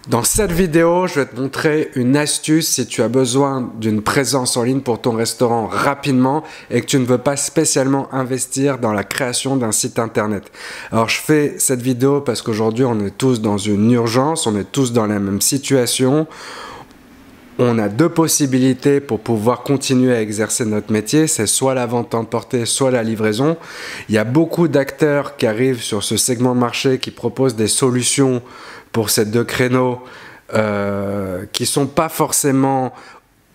Dans cette vidéo, je vais te montrer une astuce si tu as besoin d'une présence en ligne pour ton restaurant rapidement et que tu ne veux pas spécialement investir dans la création d'un site internet. Alors je fais cette vidéo parce qu'aujourd'hui on est tous dans une urgence, on est tous dans la même situation. On a deux possibilités pour pouvoir continuer à exercer notre métier, c'est soit la vente emportée, soit la livraison. Il y a beaucoup d'acteurs qui arrivent sur ce segment de marché qui proposent des solutions pour ces deux créneaux qui sont pas forcément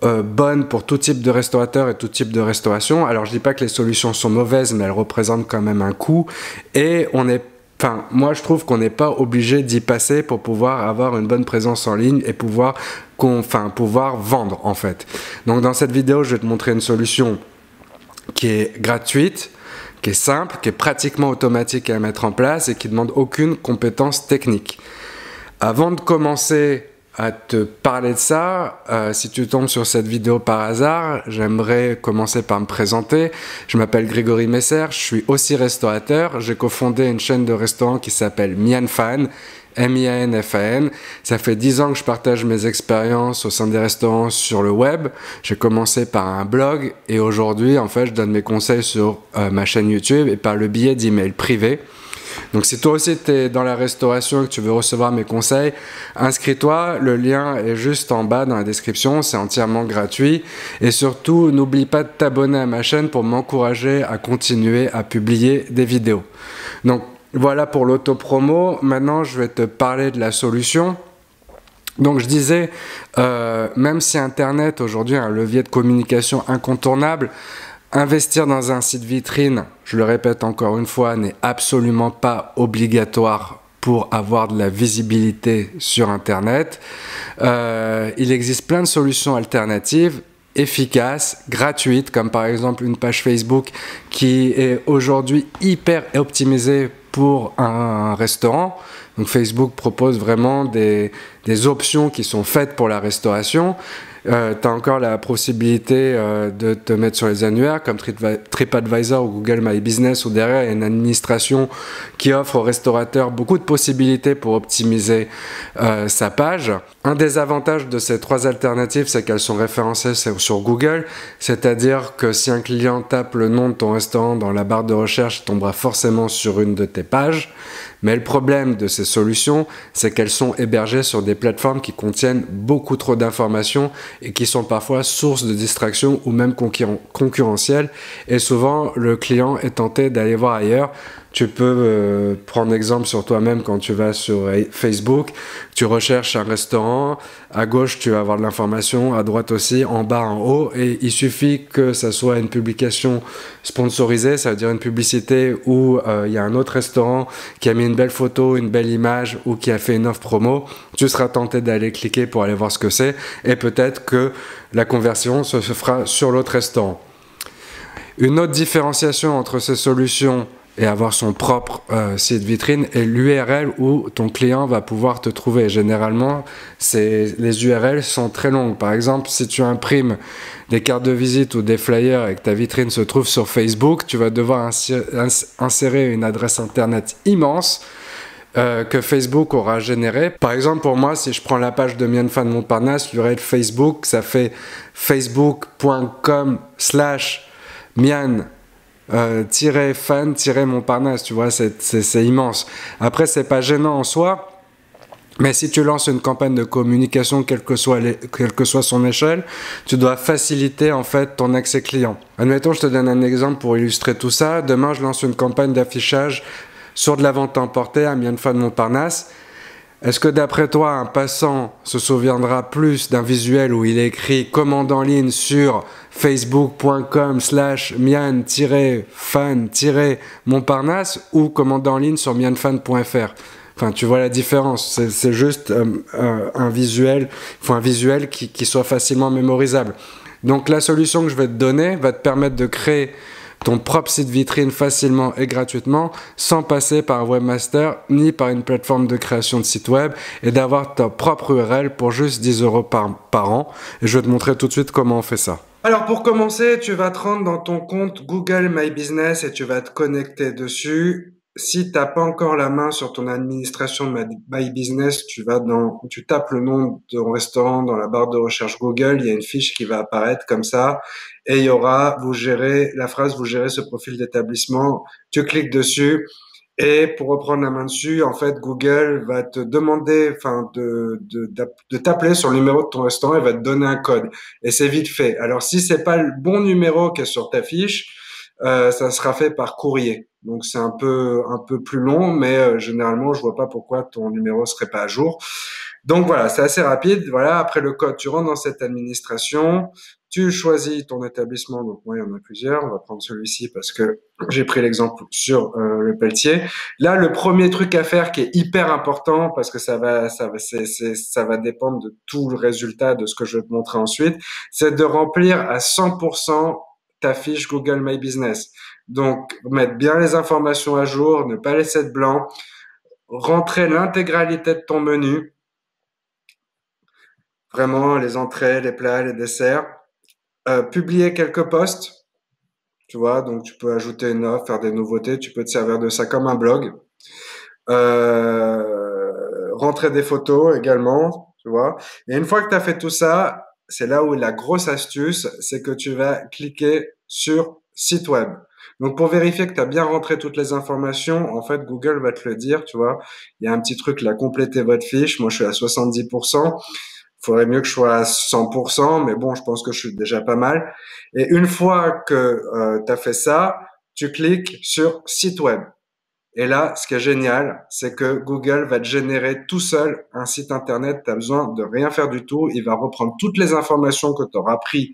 bonnes pour tout type de restaurateur et tout type de restauration. Alors je dis pas que les solutions sont mauvaises, mais elles représentent quand même un coût et moi, je trouve qu'on n'est pas obligé d'y passer pour pouvoir avoir une bonne présence en ligne et pouvoir vendre, en fait. Donc, dans cette vidéo, je vais te montrer une solution qui est gratuite, qui est simple, qui est pratiquement automatique à mettre en place et qui ne demande aucune compétence technique. Avant de commencer à te parler de ça, si tu tombes sur cette vidéo par hasard, j'aimerais commencer par me présenter. Je m'appelle Grégory Messer, je suis aussi restaurateur. J'ai cofondé une chaîne de restaurants qui s'appelle Mianfan, M-I-A-N-F-A-N. Ça fait 10 ans que je partage mes expériences au sein des restaurants sur le web. J'ai commencé par un blog et aujourd'hui, en fait, je donne mes conseils sur ma chaîne YouTube et par le biais d'emails privés. Donc si toi aussi tu es dans la restauration et que tu veux recevoir mes conseils, inscris-toi, le lien est juste en bas dans la description, c'est entièrement gratuit. Et surtout, n'oublie pas de t'abonner à ma chaîne pour m'encourager à continuer à publier des vidéos. Donc voilà pour l'auto-promo, maintenant je vais te parler de la solution. Donc je disais, même si Internet aujourd'hui est un levier de communication incontournable, investir dans un site vitrine, je le répète encore une fois, n'est absolument pas obligatoire pour avoir de la visibilité sur Internet. Il existe plein de solutions alternatives, efficaces, gratuites, comme par exemple une page Facebook qui est aujourd'hui hyper optimisée pour un restaurant. Donc Facebook propose vraiment des options qui sont faites pour la restauration. Tu as encore la possibilité de te mettre sur les annuaires comme TripAdvisor ou Google My Business, où derrière il y a une administration qui offre aux restaurateurs beaucoup de possibilités pour optimiser sa page. Un des avantages de ces trois alternatives, c'est qu'elles sont référencées sur Google, c'est-à-dire que si un client tape le nom de ton restaurant dans la barre de recherche, il tombera forcément sur une de tes pages. Mais le problème de ces solutions, c'est qu'elles sont hébergées sur des plateformes qui contiennent beaucoup trop d'informations et qui sont parfois source de distraction ou même concurrentielles. Et souvent, le client est tenté d'aller voir ailleurs. Tu peux prendre exemple sur toi-même quand tu vas sur Facebook, tu recherches un restaurant, à gauche tu vas avoir de l'information, à droite aussi, en bas, en haut, et il suffit que ça soit une publication sponsorisée, ça veut dire une publicité où il y a un autre restaurant qui a mis une belle photo, une belle image ou qui a fait une offre promo, tu seras tenté d'aller cliquer pour aller voir ce que c'est, et peut-être que la conversion se fera sur l'autre restaurant. Une autre différenciation entre ces solutions et avoir son propre site vitrine et l'URL où ton client va pouvoir te trouver. Généralement, les URL sont très longues. Par exemple, si tu imprimes des cartes de visite ou des flyers et que ta vitrine se trouve sur Facebook, tu vas devoir insérer une adresse internet immense que Facebook aura généré. Par exemple, pour moi, si je prends la page de Mianfan Montparnasse, l'URL Facebook, ça fait facebook.com/Mian -fan-Montparnasse, tu vois, c'est immense. Après, c'est pas gênant en soi, mais si tu lances une campagne de communication, quelle que soit son échelle, tu dois faciliter en fait ton accès client. Admettons, je te donne un exemple pour illustrer tout ça. Demain, je lance une campagne d'affichage sur de la vente emportée à Mianfan Montparnasse. Est-ce que d'après toi, un passant se souviendra plus d'un visuel où il est écrit « Commande en ligne sur facebook.com/mian-fan-montparnasse » ou « Commande en ligne sur mianfan.fr » Enfin, tu vois la différence. C'est juste un visuel. Il faut un visuel qui soit facilement mémorisable. Donc, la solution que je vais te donner va te permettre de créer ton propre site vitrine facilement et gratuitement sans passer par un webmaster ni par une plateforme de création de site web et d'avoir ta propre URL pour juste 10 € par an. Et je vais te montrer tout de suite comment on fait ça. Alors pour commencer, tu vas te rendre dans ton compte Google My Business et tu vas te connecter dessus. si t'as pas encore la main sur ton administration de My Business, tu tapes le nom de ton restaurant dans la barre de recherche Google, il y a une fiche qui va apparaître comme ça, et il y aura, vous gérez, la phrase, vous gérez ce profil d'établissement, tu cliques dessus, et pour reprendre la main dessus, en fait, Google va te demander, enfin, de t'appeler sur le numéro de ton restaurant et va te donner un code. Et c'est vite fait. Alors, si c'est pas le bon numéro qui est sur ta fiche, ça sera fait par courrier. Donc, c'est un peu plus long, mais généralement, je vois pas pourquoi ton numéro serait pas à jour. Donc voilà, c'est assez rapide. Voilà, après le code, tu rentres dans cette administration, tu choisis ton établissement. Donc moi, il y en a plusieurs. On va prendre celui-ci parce que j'ai pris l'exemple sur le Pelletier. Là, le premier truc à faire qui est hyper important parce que ça va dépendre de tout le résultat de ce que je vais te montrer ensuite, c'est de remplir à 100% ta fiche Google My Business. Donc, mettre bien les informations à jour, ne pas laisser de blanc, rentrer l'intégralité de ton menu, vraiment les entrées, les plats, les desserts, publier quelques posts, tu vois, donc tu peux ajouter une offre, faire des nouveautés, tu peux te servir de ça comme un blog. Rentrer des photos également, tu vois. Et une fois que tu as fait tout ça, c'est là où la grosse astuce, c'est que tu vas cliquer sur site web. Donc pour vérifier que tu as bien rentré toutes les informations, en fait Google va te le dire, tu vois. Il y a un petit truc là, complétez votre fiche. Moi je suis à 70%. Faudrait mieux que je sois à 100%, mais bon, je pense que je suis déjà pas mal. Et une fois que tu as fait ça, tu cliques sur site web. Et là, ce qui est génial, c'est que Google va te générer tout seul un site internet. Tu n'as besoin de rien faire du tout. Il va reprendre toutes les informations que tu auras pris,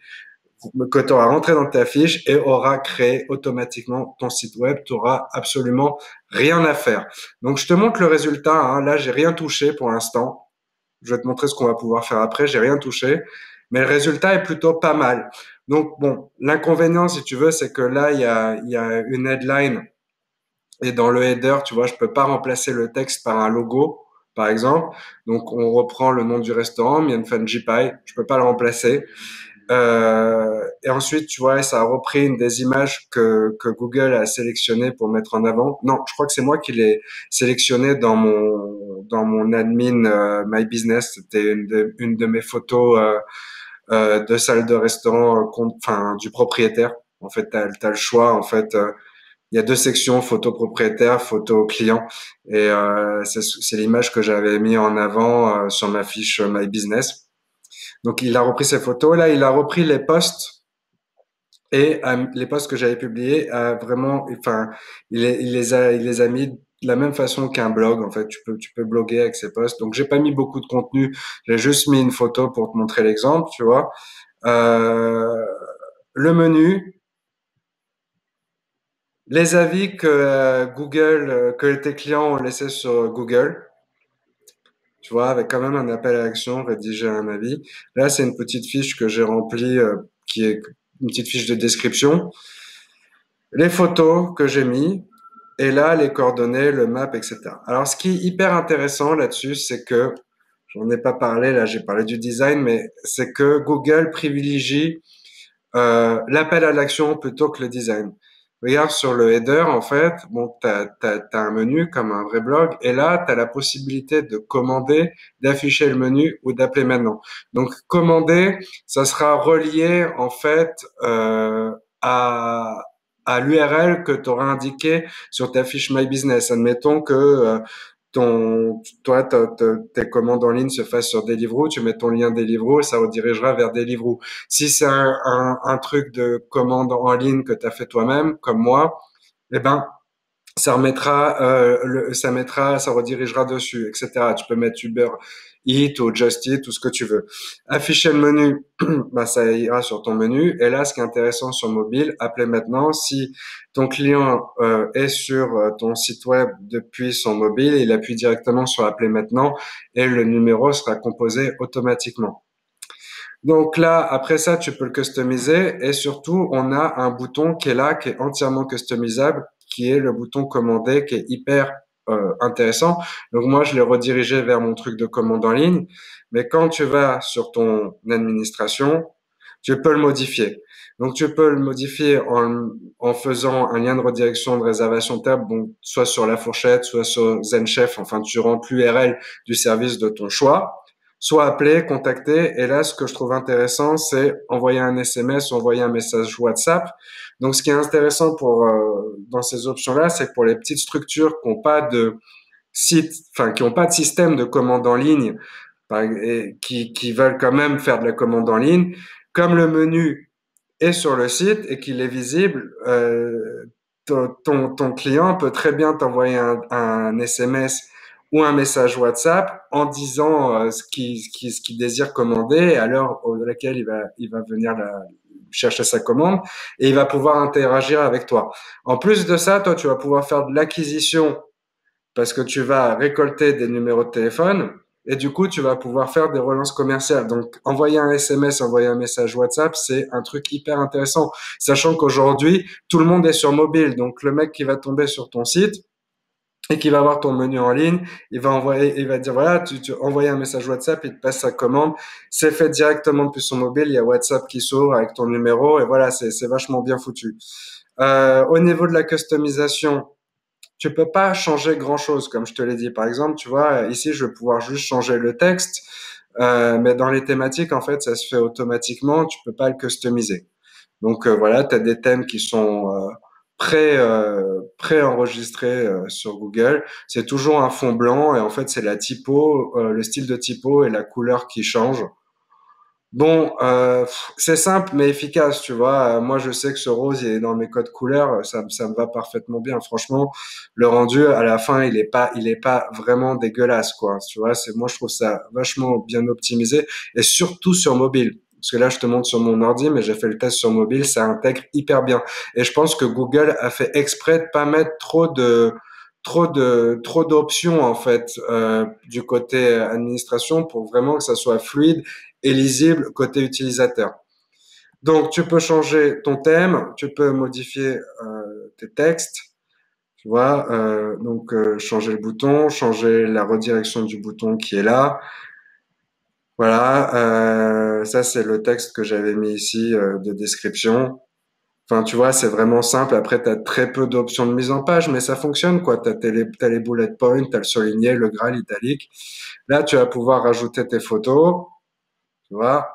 que tu auras rentré dans ta fiche et aura créé automatiquement ton site web. Tu auras absolument rien à faire. Donc, je te montre le résultat. Hein. Là, j'ai rien touché pour l'instant. Je vais te montrer ce qu'on va pouvoir faire après. J'ai rien touché, mais le résultat est plutôt pas mal. Donc bon, l'inconvénient, si tu veux, c'est que là, il y a une headline et dans le header, tu vois, je peux pas remplacer le texte par un logo, par exemple. Donc on reprend le nom du restaurant, Mian Fan Pai. Je peux pas le remplacer. Et ensuite, tu vois, ça a repris une des images que Google a sélectionnées pour mettre en avant. Non, je crois que c'est moi qui l'ai sélectionné dans mon admin My Business. C'était une de mes photos de salle de restaurant, enfin du propriétaire. En fait, t'as le choix. En fait, il y a deux sections, photo propriétaire, photo client. Et c'est l'image que j'avais mis en avant sur ma fiche My Business. Donc il a repris ces photos. Là, il a repris les posts et les posts que j'avais publiés. Vraiment, enfin, il les a mis de la même façon qu'un blog. En fait, tu peux bloguer avec ces posts. Donc j'ai pas mis beaucoup de contenu. J'ai juste mis une photo pour te montrer l'exemple, tu vois. Euh, le menu, les avis que Google, que tes clients ont laissés sur Google. Tu vois, avec quand même un appel à l'action, rédiger un avis. Là, c'est une petite fiche que j'ai remplie, qui est une petite fiche de description. Les photos que j'ai mis, et là, les coordonnées, le map, etc. Alors, ce qui est hyper intéressant là-dessus, c'est que, j'en ai pas parlé, là, j'ai parlé du design, mais c'est que Google privilégie l'appel à l'action plutôt que le design. Regarde sur le header, en fait, bon, t'as un menu comme un vrai blog, et là, tu as la possibilité de commander, d'afficher le menu ou d'appeler maintenant. Donc, commander, ça sera relié, en fait, à l'URL que tu auras indiqué sur ta fiche My Business. Admettons que tes commandes en ligne se fassent sur Deliveroo, tu mets ton lien Deliveroo et ça redirigera vers Deliveroo. Si c'est un truc de commande en ligne que tu as fait toi-même, comme moi, eh ben, ça redirigera dessus, etc. Tu peux mettre Uber Eats ou Just Eat, tout ce que tu veux. Afficher le menu, bah, ça ira sur ton menu. Et là, ce qui est intéressant sur mobile, appelez maintenant. Si ton client est sur ton site web depuis son mobile, il appuie directement sur appeler maintenant et le numéro sera composé automatiquement. Donc là, après ça, tu peux le customiser et surtout, on a un bouton qui est là, qui est entièrement customisable, qui est le bouton commander, qui est hyper intéressant. Donc moi, je l'ai redirigé vers mon truc de commande en ligne. Mais quand tu vas sur ton administration, tu peux le modifier. Donc tu peux le modifier en faisant un lien de redirection de réservation de table, donc soit sur La Fourchette, soit sur ZenChef, enfin tu rentres l'URL du service de ton choix, soit appeler, contacter. Et là, ce que je trouve intéressant, c'est envoyer un SMS, envoyer un message WhatsApp. Donc ce qui est intéressant dans ces options-là, c'est que pour les petites structures qui n'ont pas de site, enfin qui n'ont pas de système de commande en ligne, et qui veulent quand même faire de la commande en ligne, comme le menu est sur le site et qu'il est visible, ton client peut très bien t'envoyer un SMS ou un message WhatsApp en disant ce qu'il désire commander et à l'heure à laquelle il va venir chercher sa commande et il va pouvoir interagir avec toi. En plus de ça, toi, tu vas pouvoir faire de l'acquisition parce que tu vas récolter des numéros de téléphone et du coup, tu vas pouvoir faire des relances commerciales. Donc, envoyer un SMS, envoyer un message WhatsApp, c'est un truc hyper intéressant, sachant qu'aujourd'hui, tout le monde est sur mobile. Donc, le mec qui va tomber sur ton site et qui va voir ton menu en ligne, il va dire, voilà, tu envoies un message WhatsApp, il te passe sa commande. C'est fait directement depuis son mobile. Il y a WhatsApp qui s'ouvre avec ton numéro et voilà, c'est vachement bien foutu. Au niveau de la customisation, tu peux pas changer grand-chose, comme je te l'ai dit. Par exemple, tu vois, ici, je vais pouvoir juste changer le texte, mais dans les thématiques, en fait, ça se fait automatiquement. Tu peux pas le customiser. Donc voilà, tu as des thèmes qui sont pré-enregistrés sur Google. C'est toujours un fond blanc et en fait, c'est la typo, le style de typo et la couleur qui change. Bon, c'est simple mais efficace, tu vois. Moi, je sais que ce rose, il est dans mes codes couleurs, ça me va parfaitement bien. Franchement, le rendu à la fin, il est pas vraiment dégueulasse, quoi. Tu vois, moi, je trouve ça vachement bien optimisé et surtout sur mobile. Parce que là, je te montre sur mon ordi, mais j'ai fait le test sur mobile, ça intègre hyper bien. Et je pense que Google a fait exprès de pas mettre trop d'options en fait du côté administration pour vraiment que ça soit fluide et lisible côté utilisateur. Donc tu peux changer ton thème, tu peux modifier tes textes, tu vois, changer le bouton, changer la redirection du bouton qui est là. Voilà, ça c'est le texte que j'avais mis ici de description. Enfin, tu vois, c'est vraiment simple. Après, tu as très peu d'options de mise en page, mais ça fonctionne, quoi. T'as les bullet points, tu as le souligné, le gras, l'italique. Là, tu vas pouvoir rajouter tes photos, tu vois,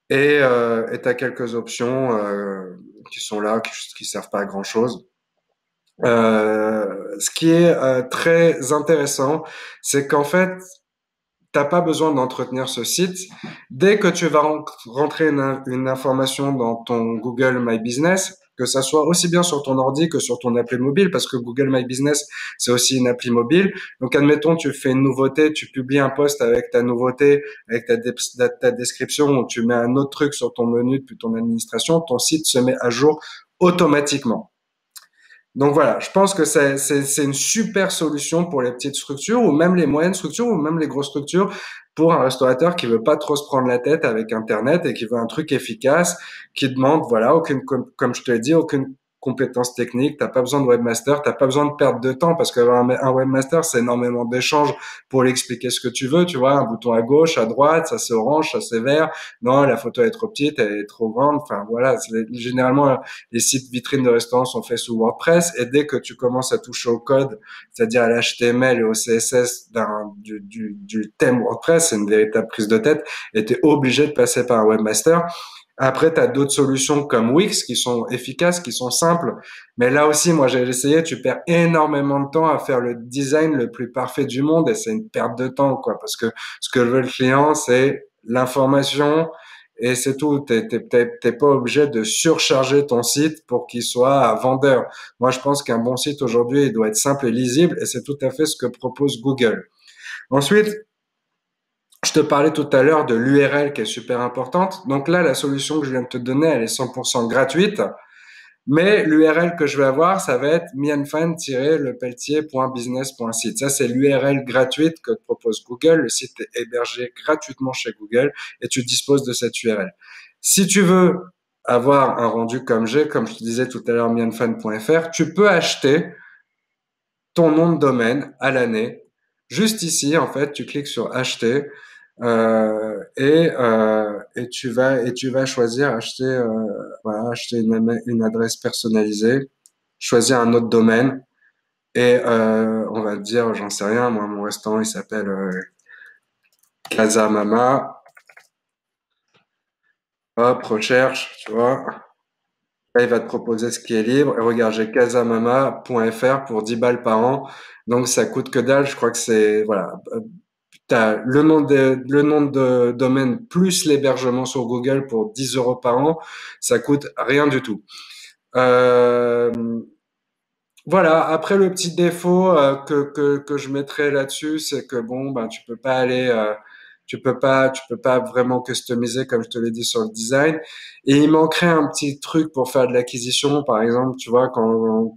et tu as quelques options qui sont là, qui servent pas à grand-chose. Ce qui est très intéressant, c'est qu'en fait, t'as pas besoin d'entretenir ce site. Dès que tu vas rentrer une information dans ton Google My Business, que ça soit aussi bien sur ton ordi que sur ton appli mobile, parce que Google My Business, c'est aussi une appli mobile. Donc, admettons, tu fais une nouveauté, tu publies un post avec ta nouveauté, avec ta description, ou tu mets un autre truc sur ton menu depuis ton administration, ton site se met à jour automatiquement. Donc voilà, je pense que c'est une super solution pour les petites structures ou même les moyennes structures ou même les grosses structures pour un restaurateur qui veut pas trop se prendre la tête avec Internet et qui veut un truc efficace, qui demande, voilà, comme je te l'ai dit, aucune compétence technique, t'as pas besoin de webmaster, t'as pas besoin de perdre de temps parce qu'avoir un webmaster, c'est énormément d'échanges pour lui expliquer ce que tu veux, tu vois, un bouton à gauche, à droite, ça c'est orange, ça c'est vert, non, la photo est trop petite, elle est trop grande, enfin voilà, généralement, les sites vitrines de restaurants sont faits sous WordPress et dès que tu commences à toucher au code, c'est-à-dire à l'HTML et au CSS du thème WordPress, c'est une véritable prise de tête et tu es obligé de passer par un webmaster. Après, tu as d'autres solutions comme Wix qui sont efficaces, qui sont simples. Mais là aussi, moi, j'ai essayé, tu perds énormément de temps à faire le design le plus parfait du monde et c'est une perte de temps, quoi. Parce que ce que veut le client, c'est l'information, et c'est tout. T'es pas obligé de surcharger ton site pour qu'il soit vendeur. Moi, je pense qu'un bon site aujourd'hui, il doit être simple et lisible et c'est tout à fait ce que propose Google. Ensuite, je te parlais tout à l'heure de l'URL qui est super importante. Donc là, la solution que je viens de te donner, elle est 100% gratuite. Mais l'URL que je vais avoir, ça va être mianfan-lepelletier.business.site. Ça, c'est l'URL gratuite que te propose Google. Le site est hébergé gratuitement chez Google et tu disposes de cette URL. Si tu veux avoir un rendu comme j'ai, comme je te disais tout à l'heure, mianfan.fr, tu peux acheter ton nom de domaine à l'année. Juste ici, en fait, tu cliques sur acheter. Et tu vas choisir voilà, acheter une adresse personnalisée, choisir un autre domaine et on va te dire, j'en sais rien, moi mon restaurant il s'appelle Casa Mama. Hop, recherche, tu vois. Là, il va te proposer ce qui est libre. Et regarde, j'ai casamama.fr pour 10 balles par an. Donc, ça coûte que dalle. Je crois que c'est, voilà. T'as le nom de domaine plus l'hébergement sur Google pour 10 euros par an. Ça coûte rien du tout. Euh, voilà. Après, le petit défaut que je mettrais là-dessus, c'est que bon, ben, tu peux pas vraiment customiser comme je te l'ai dit sur le design. Et il manquerait un petit truc pour faire de l'acquisition, par exemple, tu vois,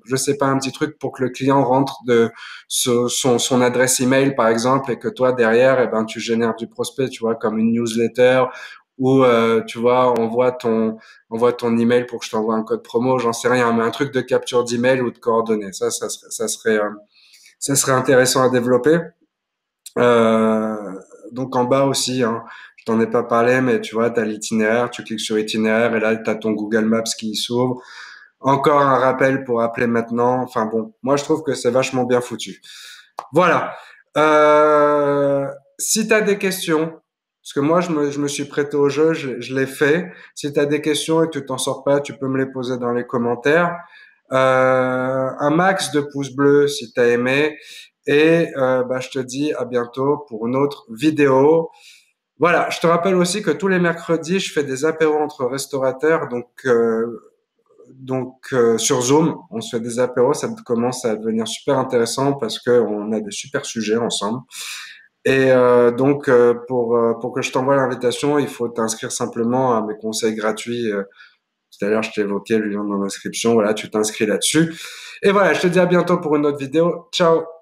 je sais pas, un petit truc pour que le client rentre de son adresse email, par exemple, et que toi derrière, eh ben, tu génères du prospect, tu vois, comme une newsletter ou tu vois, envoie ton email pour que je t'envoie un code promo, j'en sais rien, mais un truc de capture d'email ou de coordonnées, ça serait intéressant à développer. Euh, donc en bas aussi, hein, je t'en ai pas parlé, mais tu vois, tu as l'itinéraire, tu cliques sur itinéraire et là, tu as ton Google Maps qui s'ouvre. Encore un rappel pour appeler maintenant. Enfin bon, moi je trouve que c'est vachement bien foutu. Voilà. Euh, Si tu as des questions, parce que moi je me suis prêté au jeu, je l'ai fait. Si tu as des questions et que tu t'en sors pas, tu peux me les poser dans les commentaires. Un max de pouces bleus si tu as aimé. Et bah, je te dis à bientôt pour une autre vidéo. Voilà, je te rappelle aussi que tous les mercredis, je fais des apéros entre restaurateurs, sur Zoom, on se fait des apéros, ça commence à devenir super intéressant parce que on a des super sujets ensemble. Et pour que je t'envoie l'invitation, il faut t'inscrire simplement à mes conseils gratuits. Tout à l'heure, je t'ai évoqué le lien dans l'inscription. Voilà, tu t'inscris là-dessus. Et voilà, je te dis à bientôt pour une autre vidéo. Ciao!